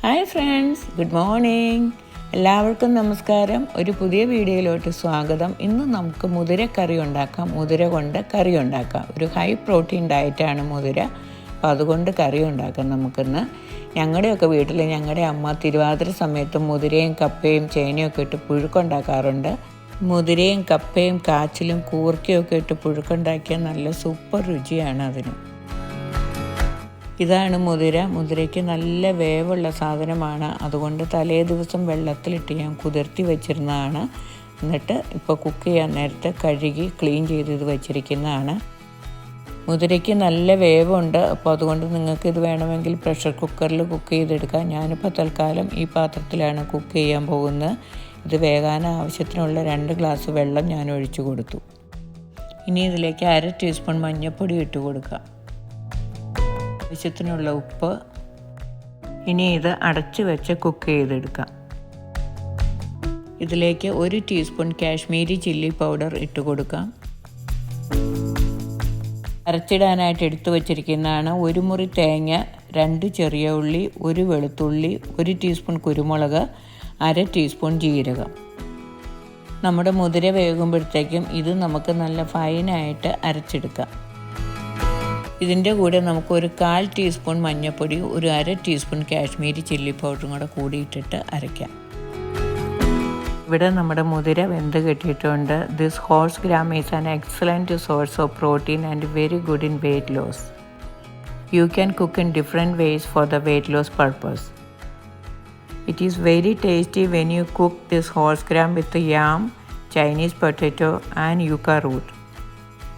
Hi friends, good morning. എല്ലാവർക്കും നമസ്കാരം. ഒരു പുതിയ വീഡിയോയിലോട്ട് സ്വാഗതം. ഇന്ന് നമുക്ക് മുതിരക്കറി ഉണ്ടാക്കാം. മുതിര കൊണ്ട് കറി ഉണ്ടാക്കാം. ഒരു ഹൈ പ്രോട്ടീൻ ഡയറ്റാണ് മുതിര. അപ്പോൾ അതുകൊണ്ട് കറി ഉണ്ടാക്കാം നമുക്കിന്ന്. ഞങ്ങളുടെയൊക്കെ വീട്ടിൽ ഞങ്ങളുടെ അമ്മ തിരുവാതിര സമയത്ത് മുതിരയും കപ്പയും ചേനയും ഒക്കെ ഇട്ട് പുഴുക്കുണ്ടാക്കാറുണ്ട്. മുതിരയും കപ്പയും കാച്ചിലും കൂർക്കയും ഒക്കെ ഇട്ട് പുഴുക്കുണ്ടാക്കിയാൽ നല്ല സൂപ്പർ രുചിയാണ് അതിന്. ഇതാണ് മുതിര. മുതിരയ്ക്ക് നല്ല വേവുള്ള സാധനമാണ്. അതുകൊണ്ട് തലേ ദിവസം വെള്ളത്തിലിട്ട് ഞാൻ കുതിർത്തി വെച്ചിരുന്നതാണ്. എന്നിട്ട് ഇപ്പോൾ കുക്ക് ചെയ്യാൻ നേരത്തെ കഴുകി ക്ലീൻ ചെയ്ത് ഇത് വെച്ചിരിക്കുന്നതാണ്. മുതിരയ്ക്ക് നല്ല വേവുണ്ട്. അപ്പോൾ അതുകൊണ്ട് നിങ്ങൾക്ക് ഇത് വേണമെങ്കിൽ പ്രഷർ കുക്കറിൽ കുക്ക് ചെയ്തെടുക്കാം. ഞാനിപ്പോൾ തൽക്കാലം ഈ പാത്രത്തിലാണ് കുക്ക് ചെയ്യാൻ പോകുന്നത്. ഇത് വേകാൻ ആവശ്യത്തിനുള്ള 2 ഗ്ലാസ് വെള്ളം ഞാൻ ഒഴിച്ചു കൊടുത്തു. ഇനി ഇതിലേക്ക് 1/2 ടീസ്പൂൺ മഞ്ഞൾപ്പൊടി ഇട്ട് കൊടുക്കാം. ആവശ്യത്തിനുള്ള ഉപ്പ്. ഇനി ഇത് അടച്ചു വെച്ച് കുക്ക് ചെയ്തെടുക്കാം. ഇതിലേക്ക് 1 ടീസ്പൂൺ കാശ്മീരി ചില്ലി പൗഡർ ഇട്ട് കൊടുക്കാം. അരച്ചിടാനായിട്ട് എടുത്തു വച്ചിരിക്കുന്നതാണ് 1 മുറി തേങ്ങ, 2 ചെറിയ ഉള്ളി, 1 വെളുത്തുള്ളി, 1 ടീസ്പൂൺ കുരുമുളക്, 1/2 ടീസ്പൂൺ ജീരകം. നമ്മുടെ മുതിര വേകുമ്പോഴത്തേക്കും ഇത് നമുക്ക് നല്ല ഫൈനായിട്ട് അരച്ചെടുക്കാം. ഇതിൻ്റെ കൂടെ നമുക്ക് 1/4 ടീസ്പൂൺ മഞ്ഞൾപ്പൊടി, 1/2 ടീസ്പൂൺ കാശ്മീരി ചില്ലി പൗഡറും കൂടെ കൂടിയിട്ടിട്ട് അരയ്ക്കാം. ഇവിടെ നമ്മുടെ മുതിര വെന്ത് കിട്ടിയിട്ടുണ്ട്. This horse gram is an excellent source of protein and very good in weight loss. You can cook in different ways for the weight loss purpose. It is very tasty when you cook this horse gram with yam, Chinese potato and yucca root.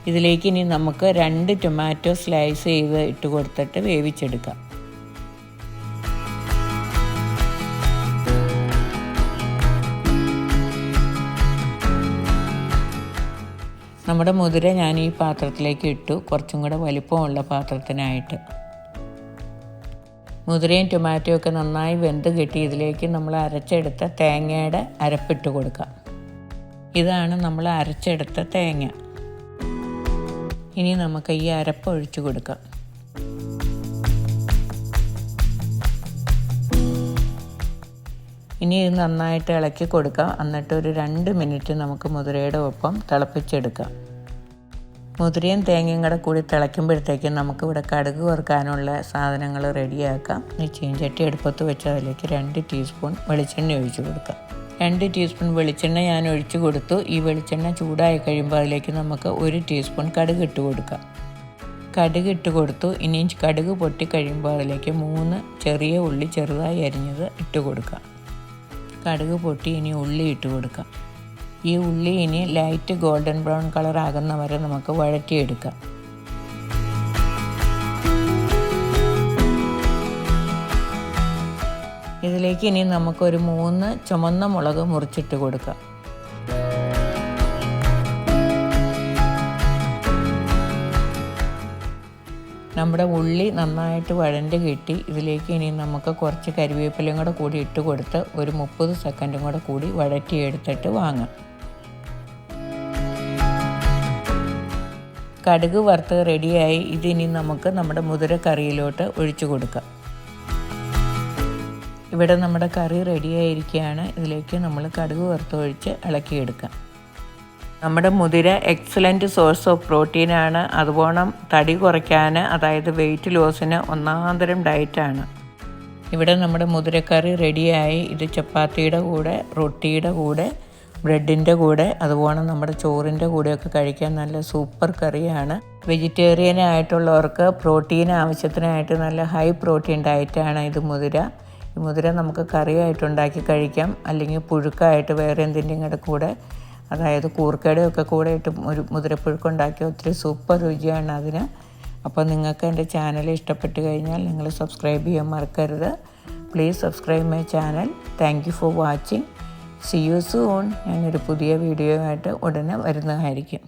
ഇതിലേക്ക് ഇനി നമുക്ക് 2 tomato slice ചെയ്ത് ഇട്ട് കൊടുത്തിട്ട് വേവിച്ചെടുക്കാം. നമ്മുടെ മുതിര ഞാൻ ഈ പാത്രത്തിലേക്ക് ഇട്ടു, കുറച്ചും കൂടെ വലിപ്പമുള്ള പാത്രത്തിനായിട്ട്. മുതിരയും ടൊമാറ്റോ ഒക്കെ നന്നായി വെന്ത് കിട്ടി. ഇതിലേക്ക് നമ്മൾ അരച്ചെടുത്ത തേങ്ങയുടെ അരപ്പിട്ട് കൊടുക്കാം. ഇതാണ് നമ്മൾ അരച്ചെടുത്ത തേങ്ങ. ഇനി നമുക്ക് ഈ അരപ്പ് ഒഴിച്ചു കൊടുക്കാം. ഇനി ഇത് നന്നായിട്ട് ഇളക്കി കൊടുക്കാം. എന്നിട്ട് ഒരു 2 മിനിറ്റ് നമുക്ക് മുതിരയുടെ ഒപ്പം തിളപ്പിച്ചെടുക്കാം. മുതിരയും തേങ്ങയും കൂടെ കൂടി തിളയ്ക്കുമ്പോഴത്തേക്കും നമുക്കിവിടെ കടുക് വറുക്കാനുള്ള സാധനങ്ങൾ റെഡിയാക്കാം. ഈ ചീഞ്ചട്ടി അടുപ്പത്ത് വെച്ച് അതിലേക്ക് 2 ടീസ്പൂൺ വെളിച്ചെണ്ണ ഒഴിച്ചു കൊടുക്കാം. 2 ടീസ്പൂൺ വെളിച്ചെണ്ണ ഞാൻ ഒഴിച്ചു കൊടുത്തു. ഈ വെളിച്ചെണ്ണ ചൂടായി കഴിയുമ്പോൾ അതിലേക്ക് നമുക്ക് 1 ടീസ്പൂൺ കടുക് ഇട്ട് കൊടുക്കാം. കടുക് ഇട്ട് കൊടുത്തു. ഇനി കടുക് പൊട്ടി കഴിയുമ്പോൾ അതിലേക്ക് 3 ചെറിയ ഉള്ളി ചെറുതായി അരിഞ്ഞത് ഇട്ട് കൊടുക്കാം. കടുക് പൊട്ടി ഇനി ഉള്ളി ഇട്ട് കൊടുക്കാം. ഈ ഉള്ളി ഇനി ലൈറ്റ് ഗോൾഡൻ ബ്രൗൺ കളർ ആകുന്ന വരെ നമുക്ക് വഴറ്റിയെടുക്കാം. ഇതിലേക്ക് ഇനി നമുക്കൊരു 3 ചുമന്ന മുളക് മുറിച്ചിട്ട് കൊടുക്കാം. നമ്മുടെ ഉള്ളി നന്നായിട്ട് വഴണ്ട് കിട്ടി. ഇതിലേക്ക് ഇനി നമുക്ക് കുറച്ച് കരിവേപ്പിലയും കൂടെ കൂടി ഇട്ട് കൊടുത്ത് ഒരു 30 സെക്കൻഡും കൂടെ കൂടി വഴറ്റിയെടുത്തിട്ട് വാങ്ങാം. കടുക് വറുത്ത് റെഡിയായി. ഇതിനി നമുക്ക് നമ്മുടെ മുതിര കറിയിലോട്ട് ഒഴിച്ചു കൊടുക്കാം. ഇവിടെ നമ്മുടെ കറി റെഡിയായിരിക്കുകയാണ്. ഇതിലേക്ക് നമ്മൾ കടുക് വറുത്തൊഴിച്ച് ഇളക്കിയെടുക്കാം. നമ്മുടെ മുതിര എക്സലൻറ്റ് സോഴ്സ് ഓഫ് പ്രോട്ടീനാണ്. അതുപോലെ തടി കുറയ്ക്കാൻ, അതായത് വെയിറ്റ് ലോസിന് ഒന്നാന്തരം ഡയറ്റാണ്. ഇവിടെ നമ്മുടെ മുതിരക്കറി റെഡിയായി. ഇത് ചപ്പാത്തിയുടെ കൂടെ, റൊട്ടിയുടെ കൂടെ, ബ്രെഡിൻ്റെ കൂടെ, അതുപോലെ നമ്മുടെ ചോറിൻ്റെ കൂടെയൊക്കെ കഴിക്കാൻ നല്ല സൂപ്പർ കറിയാണ്. വെജിറ്റേറിയൻ ആയിട്ടുള്ളവർക്ക് പ്രോട്ടീൻ ആവശ്യത്തിനായിട്ട് നല്ല ഹൈ പ്രോട്ടീൻ ഡയറ്റാണ് ഇത് മുതിര. ഈ മുതിര നമുക്ക് കറിയായിട്ടുണ്ടാക്കി കഴിക്കാം, അല്ലെങ്കിൽ പുഴുക്കായിട്ട് വേറെ എന്തിൻ്റെയും കൂടെ, അതായത് കൂർക്കയുടെ ഒക്കെ കൂടെ ഇട്ട് ഒരു മുതിരപ്പുഴുക്കുണ്ടാക്കി ഒത്തിരി സൂപ്പർ രുചിയാണ് അതിന്. അപ്പോൾ നിങ്ങൾക്ക് എൻ്റെ ചാനൽ ഇഷ്ടപ്പെട്ട് കഴിഞ്ഞാൽ നിങ്ങൾ സബ്സ്ക്രൈബ് ചെയ്യാൻ മറക്കരുത്. Please subscribe my channel. Thank you for watching. See you soon. ഞാനൊരു പുതിയ വീഡിയോ ആയിട്ട് ഉടനെ വരുന്നതായിരിക്കും.